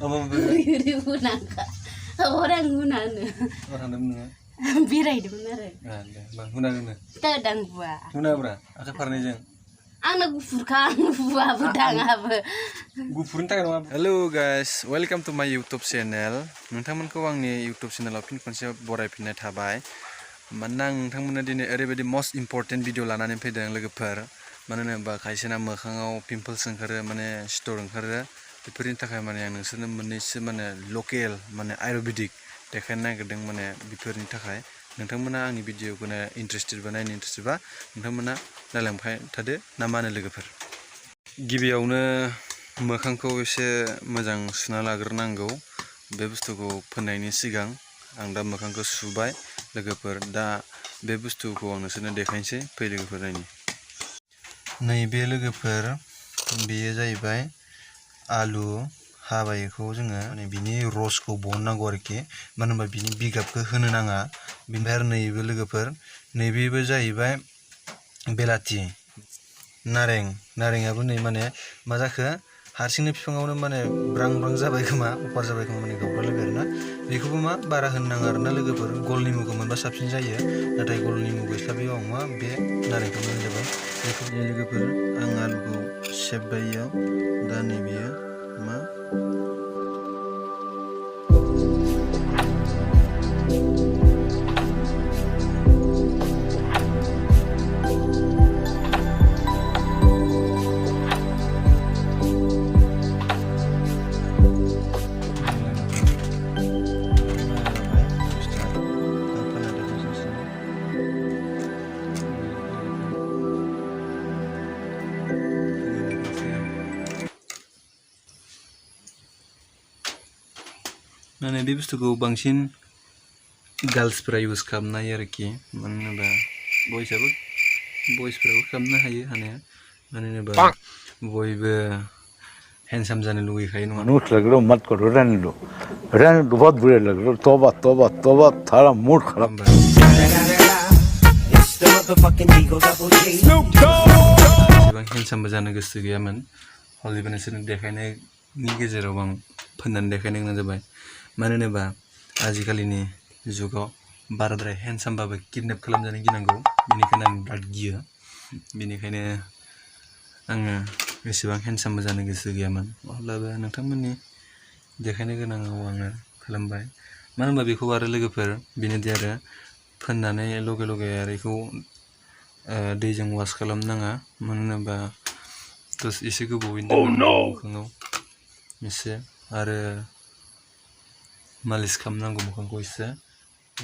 Ribu nangka. Orang gunanya. Orang demen. Birai demen ada. Ada, bang gunanya. Tadang buah. Guna bra, aku pernah jeng. Anak gufur kan buah budang apa. Gufurin tak kenapa. Hello guys, welcome to my YouTube channel. Nोंथांमोनखौ आंनि YouTube channelआव फिन खनसे बरायफिननाय थाबाय. मानोना नोंथांमोना दिनै ओरैबायदि most important video लानानै फैदों लोगोफोर. मानो होनोबा खायसेना मोखाङाव पिम्पल्स ओंखारो माने सिथर ओंखारो. बेफोरनि थाखाय माने आं नोंसोरनो मोननैसो माने लकेल माने आयुर्वेदिक देखायनो नागिरदों माने बेफोरनि थाखाय. नोंथांमोना आंनि भिडिअखौ इन्ट्रेस्टेड बा नायनो इन्ट्रेस्टेड बा नोंथांमोना नायलांबाय थादो ना मा होनो लोगोफोर. गिबियावनो मोखांखौ एसे मोजां सुना लाग्रोनांगौ. बे बुस्थुखौ फोननायनि सिगां आं दा मोखांखौ सुबाय लोगोफोर. दा बे बुस्थुखौ आं नोंसोरनो देखायनोसै फै लोगोफोर नायनि. नैबे लोगोफोर बेयो जाहैबाय आलु हाबायखौ जोङो माने बिनि रसखौ बहननांगौ आरोखि. मानो होनबा बिनि बिगाबखौ होनो नाङा. बिनिफ्राय आरो नैबे लोगोफोर नैबेबो जाहैबाय बेलाथि नारेंआबो नै माने मा जाखो हारसिंनो बिफाङावनो माने ब्रां जाबाय खोमा अफार जाबाय खोमा माने गावब्रा लोगो आरोना. बेखौबो मा बारा होनो नाङा आरोना लोगोफोर. गल निमुखौ मोनबा साबसिन जायो. नाथाय गल निमु गैस्लाबैयाव मा बे नारेंखौ मोननाय जाबाय. बेखौ लोगोफोर आं आलुखौ सेबबाय इयाव. दा नैबेयो मा माने बे बुस्थुखौ बांसिन गार्ल्सफोरा इउज खालामनो हायो आरोखि. मानो होनोबा बयसफोराबो खालामनो हायो हानाया. मानो होनोबा बयबो हैंडसाम जानो लुगैखायो नङा. मनुष्य लग रहा मत करो रहने दो बहुत बुरे लग रहे. तौबा तौबा तौबा थारा मूड खराब. एसेबां हैंडसामबो जानो गोसो गैयामोन. हलिबो नोंसोरनो देखायनायनि गेजेराव आं फोननानै देखायनो गोनां जाबाय. मानो होनोबा आजिखालिनि जुगाव बाराद्राय हैंडसामबाबो किडनेप खालामजानो गिनांगौ. बेनिखायनो आं बिराद गियो. बेनिखायनो आङो एसेबां हैंडसामबो जानो गोसो गैयामोन. अब्लाबो नोंथांमोननि देखायनो गोनाङाव आङो खालामबाय. मानो होनबा बेखौ आरो लोगोफोर बेनोदि आरो फोननानै लगे आरो बेखौ दैजों वास खालामनाङा. मानो होनोबा एसे गोबावैनो दोननांगौ मोखाङाव एसे. आरो मालिस खालामनांगौ मोखांखौ एसे.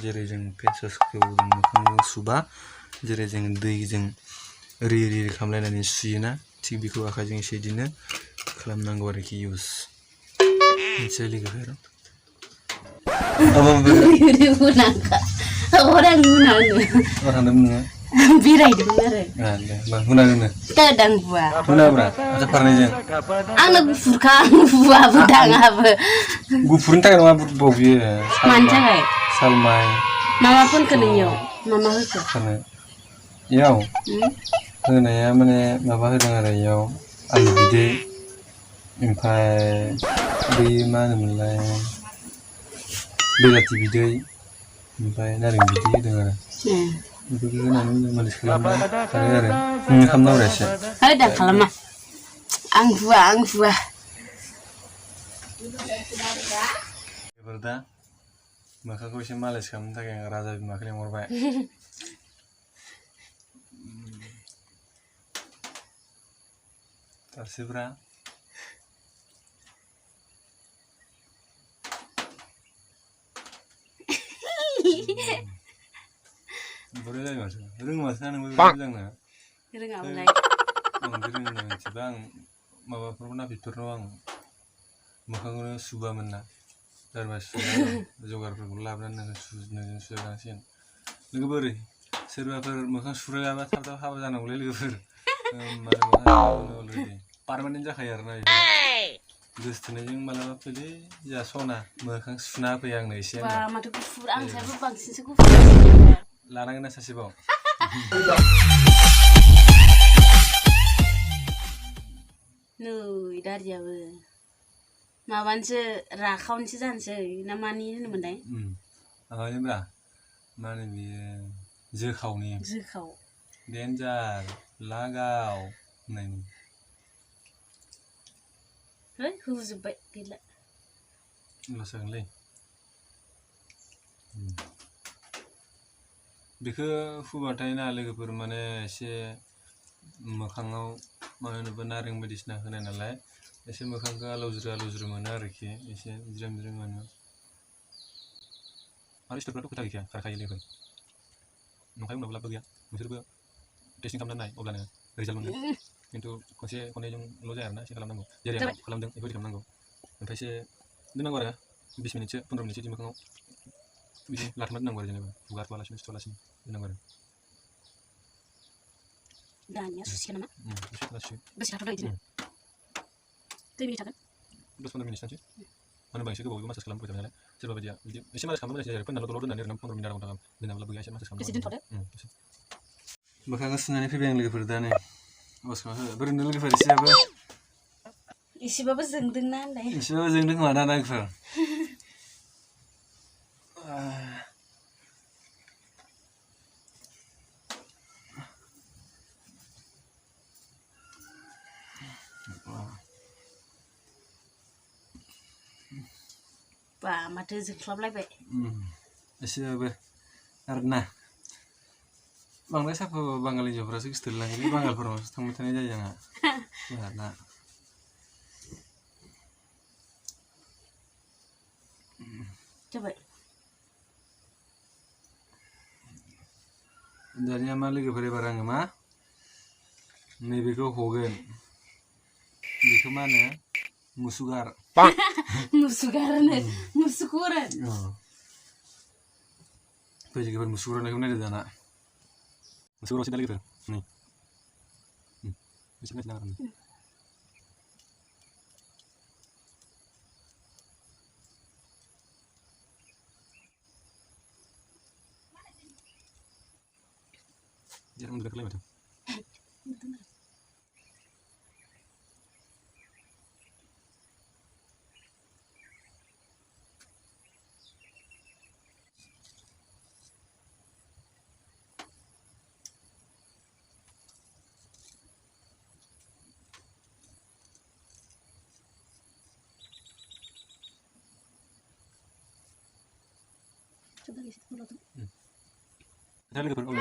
जेरै जों फेस वासखौ मोखाङाव सुबा जेरै जों दैजों रि खालामलायनानै सुयोना थिग बेखौ आखाइजों एसे बिदिनो खालामनांगौ आरोखि इउज. मिथिबाय लोगोफोर. Ribu nangka. Orang gunanya. Birai demen ada. Ada, bang gunanya. Tadang buah. Guna bra, aku pernah jeng. Anak gufur kan buah budang apa. Gufurin tak kenapa bobi ya. Mancang ay. Salmai. Mama pun keningyo. Mama hukum. Karena yaw. Karena ya mana maba hedang ada yaw. Alu bide. Impai di mana mulai. Belati bide. Impai naring bide dengan. Itu juga namanya malis kelapa. Karena ada. Kamu tahu rasa? Ada kalama. Ang buah. Berda. Maka aku sih malas kamu tak yang rasa makan yang murah. Tersibra. Boleh lagi mas. Mas nang boleh bilang na. Rengang mulai. Bang, mau pernah fitur doang. Makanya suba mana. Terus jogar pergulab dan sudah nasian. Lagu beri. Serba makan surya apa tahu apa jangan boleh lagu ber. Makan already. Permanen jah kayar na. Gusto yung malam pilih ya sona. Makan suna apa yang nasian. Wah, madu gufur ang saya bang sisi gufur. Larang na sa sibaw. Nuh, idar jauh. Mabanसो राखावनसो जानसै ना मानि होनोमोनलाय? माबानिब्रा मा होनो बियो जोखावनि जोखाव डेन्जार लागाव होननायनि है होजोब्बाय गैला लस जागोनलै बेखौ फुबाथाय ना लोगोफोर माने एसे मोखाङाव मा होनोबा नारें बायदिसिना होनाय नालाय एसे मोखांखौ आलौज्रो मोनो आरोखि एसे ज्रेम मोनो आरो सिथरफ्राथ' खोथा गैखाया खारखायो लोगोफोर नंखाय उनावबो लाबबो गैया नोंसोरबो टेस्टिं खालामनानै नाय अब्लानो रिजाल्ट मोनो खिन्थु खनसे खननैजोंल' जाया आरोना एसे खालामनांगौ जेरै आं खालामदों बेबायदि खालामनांगौ ओमफ्रायसो दोननांगौ आरो 20 मिनिटसो 15 मिनिटसो बिदि मोखाङाव बिदि लाथुमना दोननांगौ आरो जेनेबा हुगारथ'वालासिनो सुथ'वालासिनो दोननांगौ आरो दानिया सुसिगोन नामा? बेसे थाथ'दो बिदिनो 2 मिनिट थागोन 10-15 मिनिट थानोसै मानो होनबा एसे गोबावबो मासाज खालामबाय थाबाय नालाय सोरबा बायदिया बिदि एसे मासाज खालामबा मोजांसिन जायो फोननाल' दलर दोननानै ओरैनो 15 मिनिट आधा घन्टा गाहाम दोनाब्ला गैया एसे मासाज खालामनांगौ एसे दोनथ'दो मोखांखौ सुनानै फैबाय आं लोगोफोर दा नै बोरैनो लोगोफोर एसेबाबो एसेबाबो जोंदोंना होनलाय एसेबाबो जोंदों खोमा ना लोगोफोर बा माथो जोंख्लाबलायबाय एसेबाबो आरोना बांद्राय साफा बांगाल हिन्जावफोरासो गोसथोलाय लाङोलै बांगालफोरावसो थांबाय थानाय जायो आंहा जोंहा जाबाय दानिया मा लोगोफोर एबार आङो मा नैबेखौ हगोन बेखौ मा होनो मुसुगार मुसुगार होनो मुसुगुर फै लोगोफोर मुसुगुर होनायखौ नायदो दाना मुसुगुरावसो दा लोगोफोर नै एसे नायनो नागारनो jangan udah kelewat ada lagi berapa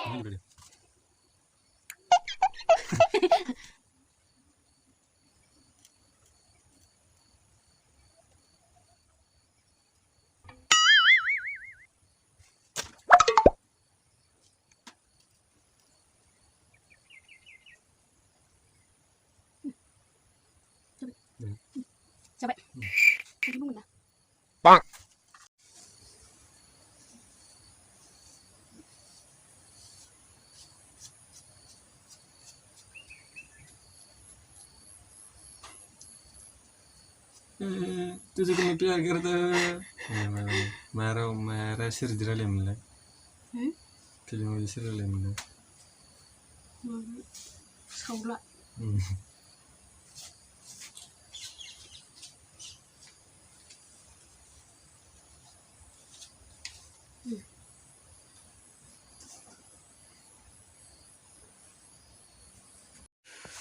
ini juga deh Coba. Bang. तुझे को मैं प्यार करता मारा मारा सिर दिरा ले मिला फिल्म में सिर ले मिला Saula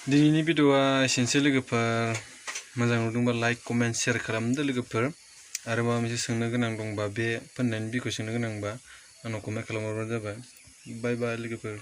दिनैनि भिडिअआ एसेनोसै लोगोफोर मोजां नुदोंबा लाइक कमेन्ट शेयार खालामदो लोगोफोर आरो माबा मोनसे सोंनो गोनां दंबा बे फोननायनि बिखय सोंनो गोनांबा आंनाव कमेन्ट खालामहरबानो जाबाय बाय बाय लोगोफोर